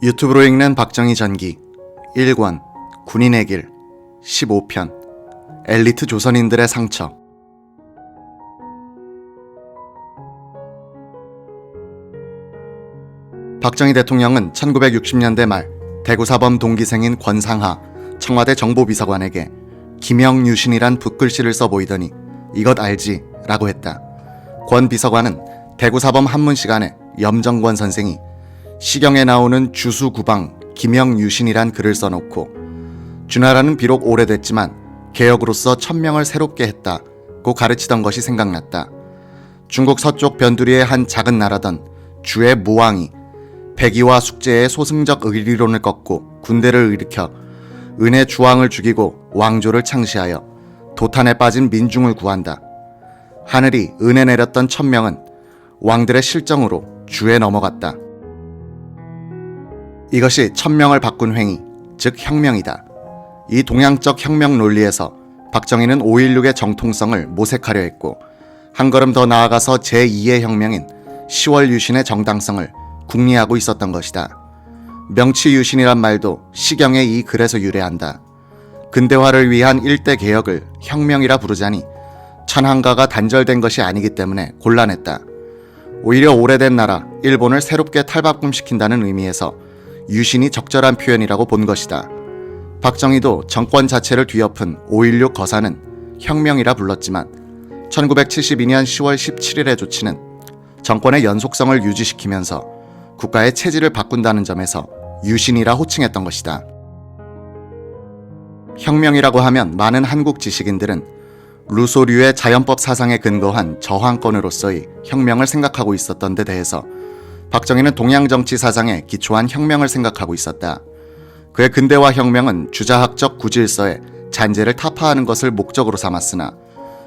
유튜브로 읽는 박정희 전기 1권 군인의 길 15편 엘리트 조선인들의 상처. 박정희 대통령은 1960년대 말 대구사범 동기생인 권상하 청와대 정보비서관에게 김영유신이란 붓글씨를 써보이더니 이것 알지? 라고 했다. 권 비서관은 대구사범 한문 시간에 염정권 선생이 시경에 나오는 주수구방 김영유신이란 글을 써놓고 주나라는 비록 오래됐지만 개혁으로서 천명을 새롭게 했다고 가르치던 것이 생각났다. 중국 서쪽 변두리의 한 작은 나라던 주의 무왕이 백의와 숙제의 소승적 의리론을 꺾고 군대를 일으켜 은혜 주왕을 죽이고 왕조를 창시하여 도탄에 빠진 민중을 구한다. 하늘이 은혜 내렸던 천명은 왕들의 실정으로 주에 넘어갔다. 이것이 천명을 바꾼 행위, 즉 혁명이다. 이 동양적 혁명 논리에서 박정희는 5.16의 정통성을 모색하려 했고 한 걸음 더 나아가서 제2의 혁명인 10월 유신의 정당성을 궁리하고 있었던 것이다. 명치유신이란 말도 시경의 이 글에서 유래한다. 근대화를 위한 일대 개혁을 혁명이라 부르자니 천황가가 단절된 것이 아니기 때문에 곤란했다. 오히려 오래된 나라 일본을 새롭게 탈바꿈시킨다는 의미에서 유신이 적절한 표현이라고 본 것이다. 박정희도 정권 자체를 뒤엎은 5.16 거사는 혁명이라 불렀지만 1972년 10월 17일의 조치는 정권의 연속성을 유지시키면서 국가의 체질을 바꾼다는 점에서 유신이라 호칭했던 것이다. 혁명이라고 하면 많은 한국 지식인들은 루소류의 자연법 사상에 근거한 저항권으로서의 혁명을 생각하고 있었던 데 대해서 박정희는 동양정치 사상에 기초한 혁명을 생각하고 있었다. 그의 근대화 혁명은 주자학적 구질서에 잔재를 타파하는 것을 목적으로 삼았으나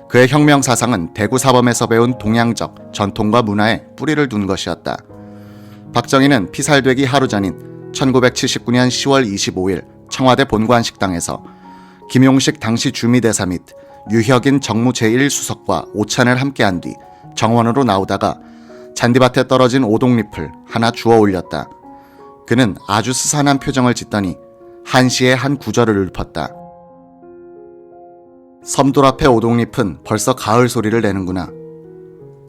그의 혁명 사상은 대구사범에서 배운 동양적 전통과 문화에 뿌리를 둔 것이었다. 박정희는 피살되기 하루 전인 1979년 10월 25일 청와대 본관 식당에서 김용식 당시 주미대사 및 유혁인 정무 제1수석과 오찬을 함께한 뒤 정원으로 나오다가 잔디밭에 떨어진 오동잎을 하나 주워 올렸다. 그는 아주 스산한 표정을 짓더니 한시의 한 구절을 읊었다. 섬돌 앞의 오동잎은 벌써 가을 소리를 내는구나.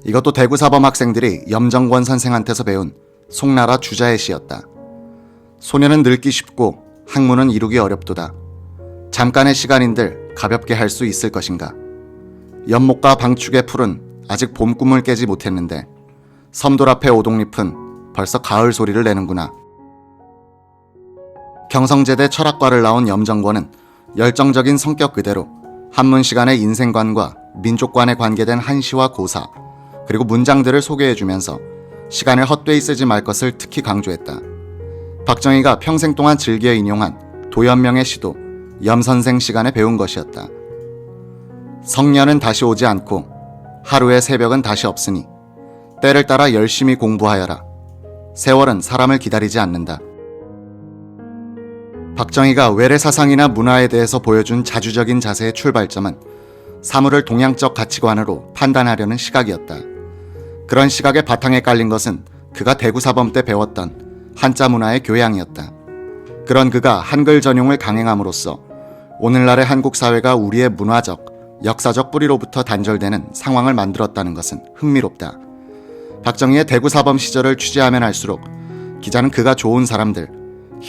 이것도 대구사범 학생들이 염정권 선생한테서 배운 송나라 주자의 시였다. 소녀는 늙기 쉽고 학문은 이루기 어렵도다. 잠깐의 시간인들 가볍게 할 수 있을 것인가. 연못과 방축의 풀은 아직 봄 꿈을 깨지 못했는데 섬돌 앞의 오동잎은 벌써 가을 소리를 내는구나. 경성제대 철학과를 나온 염정권은 열정적인 성격 그대로 한문 시간의 인생관과 민족관에 관계된 한시와 고사 그리고 문장들을 소개해주면서 시간을 헛되이 쓰지 말 것을 특히 강조했다. 박정희가 평생 동안 즐겨 인용한 도연명의 시도 염선생 시간에 배운 것이었다. 성년은 다시 오지 않고 하루의 새벽은 다시 없으니 때를 따라 열심히 공부하여라. 세월은 사람을 기다리지 않는다. 박정희가 외래사상이나 문화에 대해서 보여준 자주적인 자세의 출발점은 사물을 동양적 가치관으로 판단하려는 시각이었다. 그런 시각의 바탕에 깔린 것은 그가 대구사범 때 배웠던 한자 문화의 교양이었다. 그런 그가 한글 전용을 강행함으로써 오늘날의 한국 사회가 우리의 문화적, 역사적 뿌리로부터 단절되는 상황을 만들었다는 것은 흥미롭다. 박정희의 대구사범 시절을 취재하면 할수록 기자는 그가 좋은 사람들,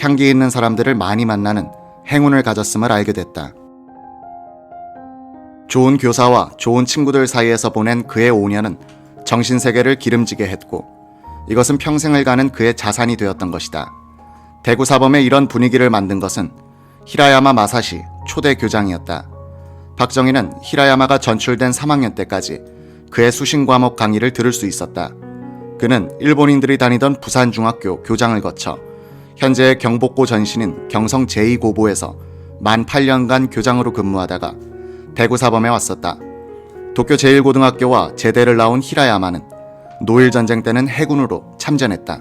향기 있는 사람들을 많이 만나는 행운을 가졌음을 알게 됐다. 좋은 교사와 좋은 친구들 사이에서 보낸 그의 5년은 정신세계를 기름지게 했고 이것은 평생을 가는 그의 자산이 되었던 것이다. 대구사범의 이런 분위기를 만든 것은 히라야마 마사시 초대 교장이었다. 박정희는 히라야마가 전출된 3학년 때까지 그의 수신과목 강의를 들을 수 있었다. 그는 일본인들이 다니던 부산중학교 교장을 거쳐 현재의 경복고 전신인 경성 제2고보에서 만 8년간 교장으로 근무하다가 대구사범에 왔었다. 도쿄 제1고등학교와 제대를 나온 히라야마는 노일전쟁 때는 해군으로 참전했다.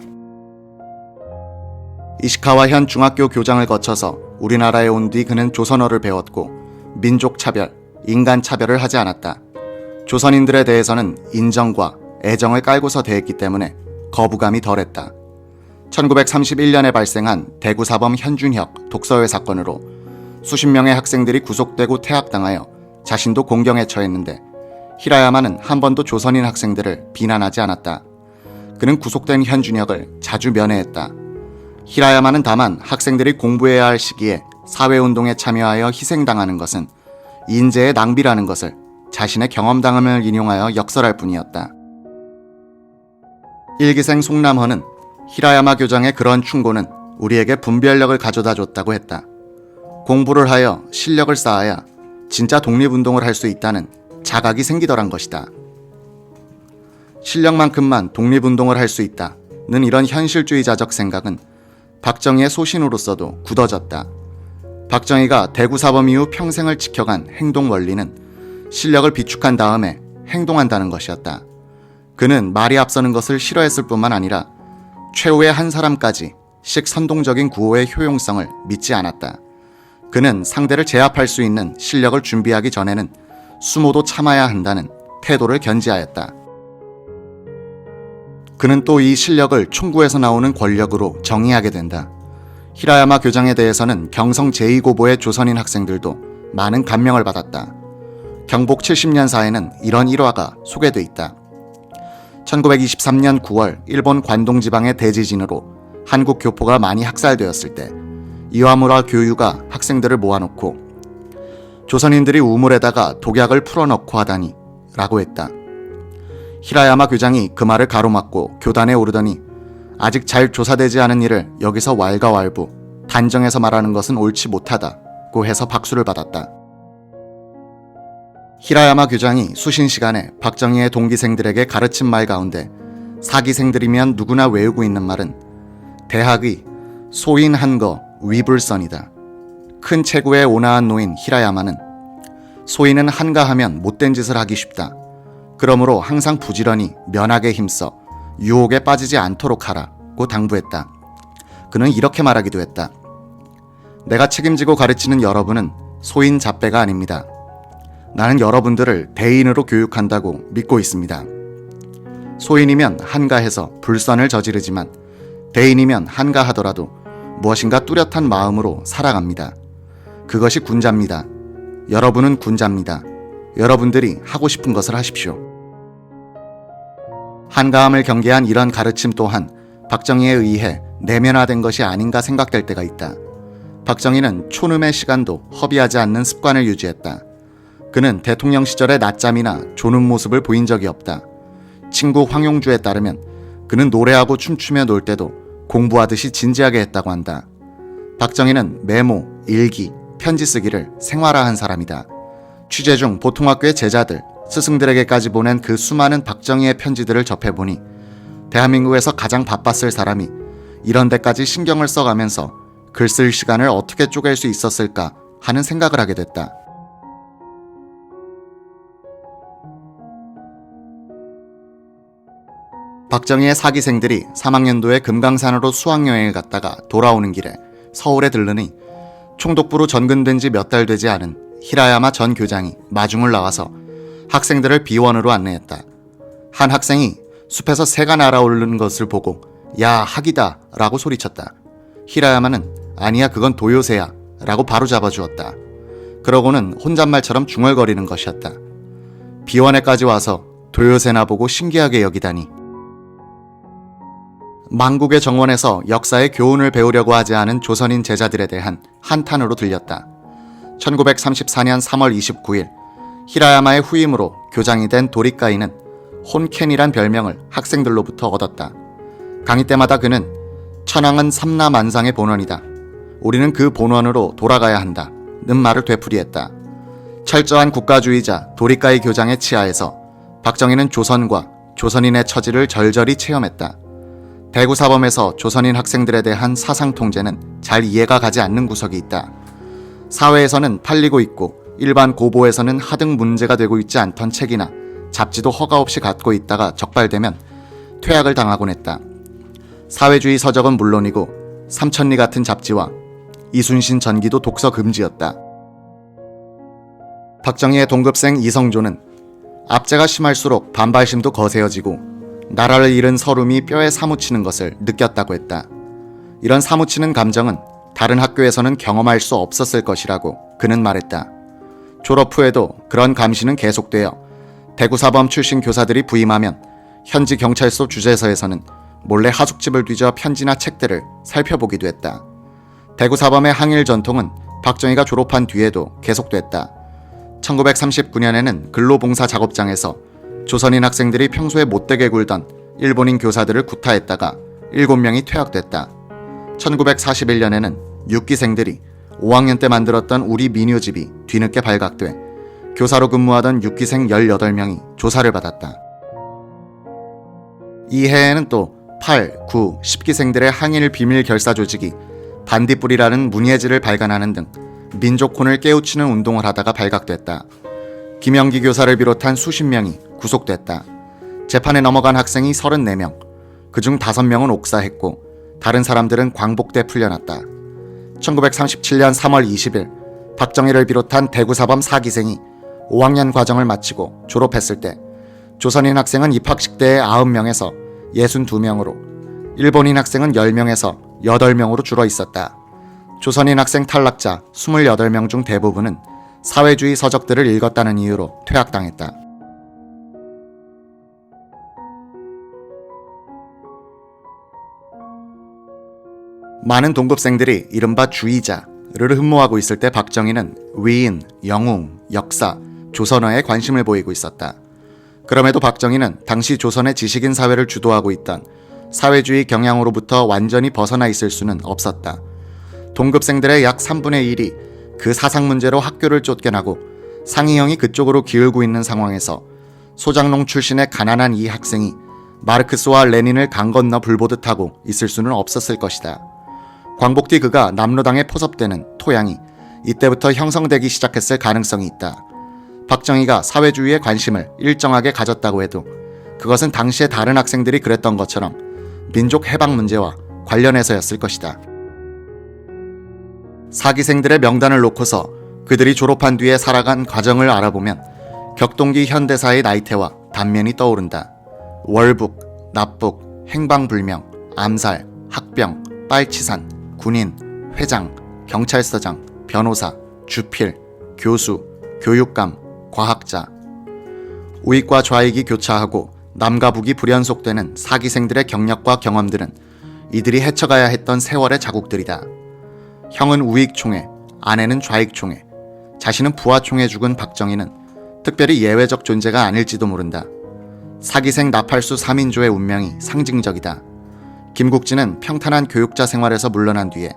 이시카와 현 중학교 교장을 거쳐서 우리나라에 온 뒤 그는 조선어를 배웠고 민족차별, 인간차별을 하지 않았다. 조선인들에 대해서는 인정과 애정을 깔고서 대했기 때문에 거부감이 덜했다. 1931년에 발생한 대구사범 현준혁 독서회 사건으로 수십 명의 학생들이 구속되고 퇴학당하여 자신도 공경에 처했는데 히라야마는 한 번도 조선인 학생들을 비난하지 않았다. 그는 구속된 현준혁을 자주 면회했다. 히라야마는 다만 학생들이 공부해야 할 시기에 사회운동에 참여하여 희생당하는 것은 인재의 낭비라는 것을 자신의 경험담을 인용하여 역설할 뿐이었다. 일기생 송남헌은 히라야마 교장의 그런 충고는 우리에게 분별력을 가져다 줬다고 했다. 공부를 하여 실력을 쌓아야 진짜 독립운동을 할 수 있다는 자각이 생기더란 것이다. 실력만큼만 독립운동을 할 수 있다는 이런 현실주의자적 생각은 박정희의 소신으로서도 굳어졌다. 박정희가 대구사범 이후 평생을 지켜간 행동 원리는 실력을 비축한 다음에 행동한다는 것이었다. 그는 말이 앞서는 것을 싫어했을 뿐만 아니라 최후의 한 사람까지 식 선동적인 구호의 효용성을 믿지 않았다. 그는 상대를 제압할 수 있는 실력을 준비하기 전에는 수모도 참아야 한다는 태도를 견지하였다. 그는 또 이 실력을 총구에서 나오는 권력으로 정의하게 된다. 히라야마 교장에 대해서는 경성 제2고보의 조선인 학생들도 많은 감명을 받았다. 경복 70년사에는 이런 일화가 소개돼 있다. 1923년 9월 일본 관동 지방의 대지진으로 한국 교포가 많이 학살되었을 때 이와무라 교유가 학생들을 모아놓고 조선인들이 우물에다가 독약을 풀어넣고 하다니 라고 했다. 히라야마 교장이 그 말을 가로막고 교단에 오르더니 아직 잘 조사되지 않은 일을 여기서 왈가왈부 단정해서 말하는 것은 옳지 못하다고 해서 박수를 받았다. 히라야마 교장이 수신 시간에 박정희의 동기생들에게 가르친 말 가운데 사기생들이면 누구나 외우고 있는 말은 대학의 소인한거 위불선이다. 큰 체구의 온화한 노인 히라야마는 소인은 한가하면 못된 짓을 하기 쉽다. 그러므로 항상 부지런히 면학에 힘써 유혹에 빠지지 않도록 하라고 당부했다. 그는 이렇게 말하기도 했다. 내가 책임지고 가르치는 여러분은 소인 잡배가 아닙니다. 나는 여러분들을 대인으로 교육한다고 믿고 있습니다. 소인이면 한가해서 불선을 저지르지만 대인이면 한가하더라도 무엇인가 뚜렷한 마음으로 살아갑니다. 그것이 군자입니다. 여러분은 군자입니다. 여러분들이 하고 싶은 것을 하십시오. 한가함을 경계한 이런 가르침 또한 박정희에 의해 내면화된 것이 아닌가 생각될 때가 있다. 박정희는 촌음의 시간도 허비하지 않는 습관을 유지했다. 그는 대통령 시절에 낮잠이나 조는 모습을 보인 적이 없다. 친구 황용주에 따르면 그는 노래하고 춤추며 놀 때도 공부하듯이 진지하게 했다고 한다. 박정희는 메모, 일기, 편지 쓰기를 생활화한 사람이다. 취재 중 보통학교의 제자들, 스승들에게까지 보낸 그 수많은 박정희의 편지들을 접해보니 대한민국에서 가장 바빴을 사람이 이런 데까지 신경을 써가면서 글 쓸 시간을 어떻게 쪼갤 수 있었을까 하는 생각을 하게 됐다. 박정희의 사기생들이 3학년도에 금강산으로 수학여행을 갔다가 돌아오는 길에 서울에 들르니 총독부로 전근된 지 몇 달 되지 않은 히라야마 전 교장이 마중을 나와서 학생들을 비원으로 안내했다. 한 학생이 숲에서 새가 날아오르는 것을 보고 야 학이다 라고 소리쳤다. 히라야마는 아니야 그건 도요새야 라고 바로 잡아주었다. 그러고는 혼잣말처럼 중얼거리는 것이었다. 비원에까지 와서 도요새나 보고 신기하게 여기다니. 망국의 정원에서 역사의 교훈을 배우려고 하지 않은 조선인 제자들에 대한 한탄으로 들렸다. 1934년 3월 29일 히라야마의 후임으로 교장이 된 도리카이는 혼켄이란 별명을 학생들로부터 얻었다. 강의 때마다 그는 천황은 삼라만상의 본원이다. 우리는 그 본원으로 돌아가야 한다. 는 말을 되풀이했다. 철저한 국가주의자 도리카이 교장의 치하에서 박정희는 조선과 조선인의 처지를 절절히 체험했다. 대구사범에서 조선인 학생들에 대한 사상 통제는 잘 이해가 가지 않는 구석이 있다. 사회에서는 팔리고 있고 일반 고보에서는 하등 문제가 되고 있지 않던 책이나 잡지도 허가 없이 갖고 있다가 적발되면 퇴학을 당하곤 했다. 사회주의 서적은 물론이고 삼천리 같은 잡지와 이순신 전기도 독서 금지였다. 박정희의 동급생 이성조는 압제가 심할수록 반발심도 거세어지고 나라를 잃은 서름이 뼈에 사무치는 것을 느꼈다고 했다. 이런 사무치는 감정은 다른 학교에서는 경험할 수 없었을 것이라고 그는 말했다. 졸업 후에도 그런 감시는 계속되어 대구사범 출신 교사들이 부임하면 현지 경찰서 주재서에서는 몰래 하숙집을 뒤져 편지나 책들을 살펴보기도 했다. 대구사범의 항일 전통은 박정희가 졸업한 뒤에도 계속됐다. 1939년에는 근로봉사 작업장에서 조선인 학생들이 평소에 못되게 굴던 일본인 교사들을 구타했다가 7명이 퇴학됐다. 1941년에는 6기생들이 5학년 때 만들었던 우리 민요집이 뒤늦게 발각돼 교사로 근무하던 6기생 18명이 조사를 받았다. 이 해에는 또 8, 9, 10기생들의 항일 비밀 결사 조직이 반딧불이라는 문예지를 발간하는 등 민족혼을 깨우치는 운동을 하다가 발각됐다. 김영기 교사를 비롯한 수십 명이 구속됐다. 재판에 넘어간 학생이 34명, 그중 5명은 옥사했고 다른 사람들은 광복돼 풀려났다. 1937년 3월 20일 박정희를 비롯한 대구사범 4기생이 5학년 과정을 마치고 졸업했을 때 조선인 학생은 입학식 때의 90명에서 62명으로 일본인 학생은 10명에서 8명으로 줄어 있었다. 조선인 학생 탈락자 28명 중 대부분은 사회주의 서적들을 읽었다는 이유로 퇴학당했다. 많은 동급생들이 이른바 주의자를 흠모하고 있을 때 박정희는 위인, 영웅, 역사, 조선어에 관심을 보이고 있었다. 그럼에도 박정희는 당시 조선의 지식인 사회를 주도하고 있던 사회주의 경향으로부터 완전히 벗어나 있을 수는 없었다. 동급생들의 약 3분의 1이 그 사상 문제로 학교를 쫓겨나고 상위형이 그쪽으로 기울고 있는 상황에서 소장농 출신의 가난한 이 학생이 마르크스와 레닌을 강 건너 불보듯 하고 있을 수는 없었을 것이다. 광복 뒤 그가 남로당에 포섭되는 토양이 이때부터 형성되기 시작했을 가능성이 있다. 박정희가 사회주의에 관심을 일정하게 가졌다고 해도 그것은 당시의 다른 학생들이 그랬던 것처럼 민족 해방 문제와 관련해서였을 것이다. 사기생들의 명단을 놓고서 그들이 졸업한 뒤에 살아간 과정을 알아보면 격동기 현대사의 나이테와 단면이 떠오른다. 월북, 납북, 행방불명, 암살, 학병, 빨치산, 군인, 회장, 경찰서장, 변호사, 주필, 교수, 교육감, 과학자. 우익과 좌익이 교차하고 남과 북이 불연속되는 사기생들의 경력과 경험들은 이들이 헤쳐가야 했던 세월의 자국들이다. 형은 우익총에, 아내는 좌익총에, 자신은 부하총에 죽은 박정희는 특별히 예외적 존재가 아닐지도 모른다. 사기생 나팔수 3인조의 운명이 상징적이다. 김국진은 평탄한 교육자 생활에서 물러난 뒤에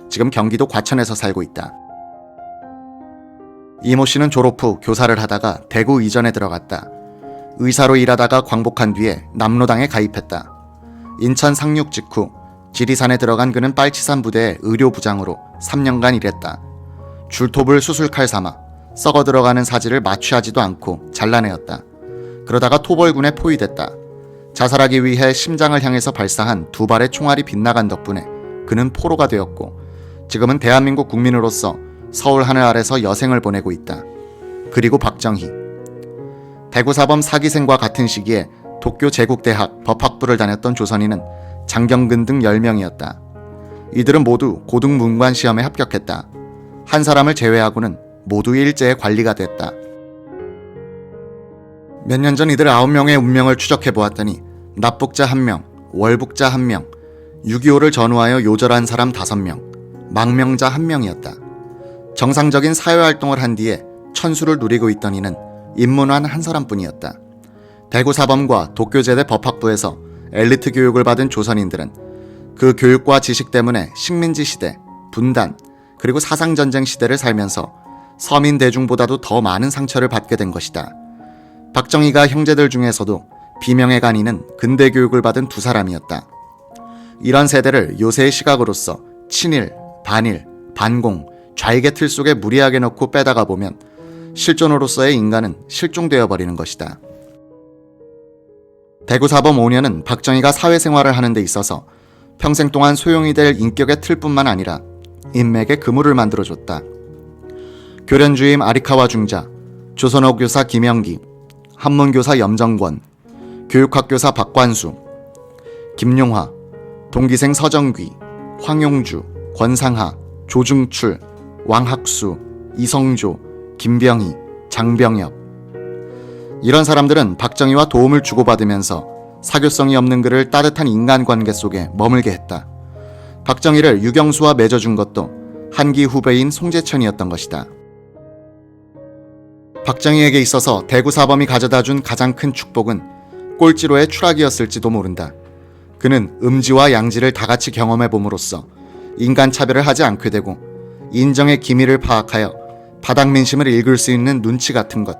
지금 경기도 과천에서 살고 있다. 이모 씨는 졸업 후 교사를 하다가 대구 이전에 들어갔다. 의사로 일하다가 광복한 뒤에 남로당에 가입했다. 인천 상륙 직후 지리산에 들어간 그는 빨치산 부대의 의료부장으로 3년간 일했다. 줄톱을 수술칼 삼아 썩어 들어가는 사지를 마취하지도 않고 잘라내었다. 그러다가 토벌군에 포위됐다. 자살하기 위해 심장을 향해서 발사한 2발의 총알이 빗나간 덕분에 그는 포로가 되었고 지금은 대한민국 국민으로서 서울 하늘 아래서 여생을 보내고 있다. 그리고 박정희. 대구사범 사기생과 같은 시기에 도쿄 제국대학 법학부를 다녔던 조선인은 장경근 등 10명이었다. 이들은 모두 고등문관 시험에 합격했다. 한 사람을 제외하고는 모두 일제의 관리가 됐다. 몇 년 전 이들 9명의 운명을 추적해보았더니 납북자 1명, 월북자 1명, 6.25를 전후하여 요절한 사람 5명, 망명자 1명이었다. 정상적인 사회활동을 한 뒤에 천수를 누리고 있던 이는 입문한 한 사람뿐이었다. 대구사범과 도쿄제대 법학부에서 엘리트 교육을 받은 조선인들은 그 교육과 지식 때문에 식민지 시대, 분단, 그리고 사상전쟁 시대를 살면서 서민 대중보다도 더 많은 상처를 받게 된 것이다. 박정희가 형제들 중에서도 비명의 간이는 근대 교육을 받은 2사람이었다. 이런 세대를 요새의 시각으로서 친일, 반일, 반공, 좌익의 틀 속에 무리하게 넣고 빼다가 보면 실존으로서의 인간은 실종되어 버리는 것이다. 대구사범 5년은 박정희가 사회생활을 하는 데 있어서 평생 동안 소용이 될 인격의 틀뿐만 아니라 인맥의 그물을 만들어줬다. 교련주임 아리카와 중자, 조선어 교사 김영기, 한문교사 염정권, 교육학교사 박관수, 김용화, 동기생 서정귀, 황용주, 권상하, 조중출, 왕학수, 이성조, 김병희, 장병엽. 이런 사람들은 박정희와 도움을 주고받으면서 사교성이 없는 그를 따뜻한 인간관계 속에 머물게 했다. 박정희를 유경수와 맺어준 것도 한기 후배인 송재천이었던 것이다. 박정희에게 있어서 대구사범이 가져다준 가장 큰 축복은 꼴찌로의 추락이었을지도 모른다. 그는 음지와 양지를 다 같이 경험해봄으로써 인간차별을 하지 않게 되고 인정의 기미를 파악하여 바닥민심을 읽을 수 있는 눈치 같은 것,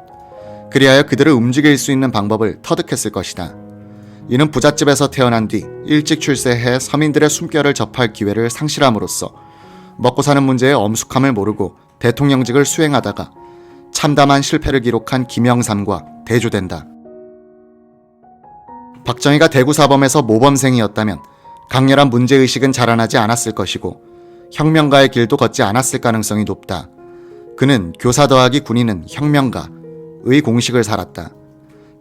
그리하여 그들을 움직일 수 있는 방법을 터득했을 것이다. 이는 부잣집에서 태어난 뒤 일찍 출세해 서민들의 숨결을 접할 기회를 상실함으로써 먹고 사는 문제의 엄숙함을 모르고 대통령직을 수행하다가 참담한 실패를 기록한 김영삼과 대조된다. 박정희가 대구사범에서 모범생이었다면 강렬한 문제의식은 자라나지 않았을 것이고 혁명가의 길도 걷지 않았을 가능성이 높다. 그는 교사 더하기 군인은 혁명가의 공식을 살았다.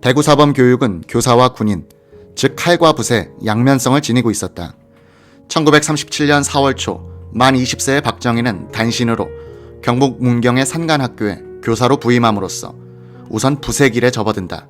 대구사범 교육은 교사와 군인, 즉 칼과 붓의 양면성을 지니고 있었다. 1937년 4월 초 만 20세의 박정희는 단신으로 경북 문경의 산간학교에 교사로 부임함으로써 우선 붓의 길에 접어든다.